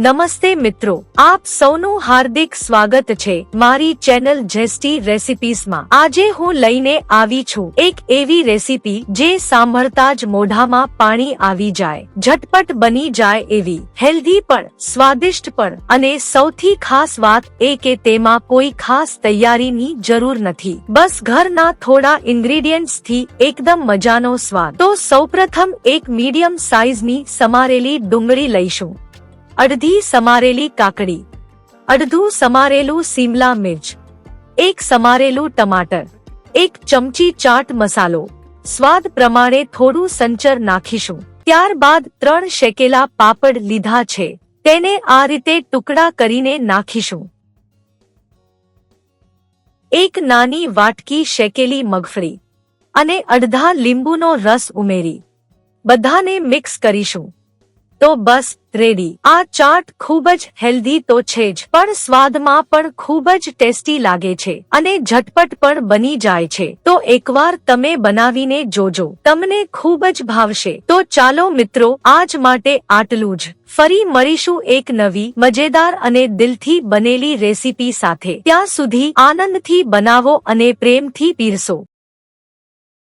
નમસ્તે મિત્રો, આપ સૌનું હાર્દિક સ્વાગત છે મારી ચેનલ જેસ્ટી રેસિપીઝમાં। આજે હું લઈને આવી છું એક એવી રેસિપી જે સાંભળતા જ મોઢામાં પાણી આવી જાય, ઝટપટ બની જાય એવી, હેલ્ધી પણ, સ્વાદિષ્ટ પણ અને સૌથી ખાસ વાત એ કે તેમાં કોઈ ખાસ તૈયારીની જરૂર નથી, બસ ઘરના થોડા ઇન્ગ્રેડિયન્ટ્સ થી એકદમ મજાનો સ્વાદ। તો સૌપ્રથમ એક મીડિયમ સાઇઝની સમારેલી ડુંગળી લઈશું, અડધી સમારેલી કાકડી, અડધું સમારેલું શિમલા મિર્ચ, એક સમારેલું ટમાટર, એક ચમચી ચાટ મસાલો, સ્વાદ પ્રમાણે થોડું સંચર નાખીશું। ત્યારબાદ 3 શેકેલા પાપડ લીધા છે, તેને આ રીતે ટુકડા કરીને નાખીશું। એક નાની વાટકી શેકેલી મગફળી અને અડધા લીંબુનો રસ ઉમેરી બધાને મિક્સ કરીશું। તો બસ રેડી। આ ચાટ ખૂબ જ હેલ્ધી તો છે જ, પણ સ્વાદમાં પણ ખૂબ જ ટેસ્ટી લાગે છે અને ઝટપટ પણ બની જાય છે। તો એકવાર તમે બનાવીને જોજો, તમને ખૂબ જ ભાવશે। તો ચાલો મિત્રો, આજ માટે આટલું જ। ફરી મળીશું એક નવી મજેદાર અને દિલથી બનેલી રેસીપી સાથે। ત્યાં સુધી આનંદથી બનાવો અને પ્રેમથી પીરસો।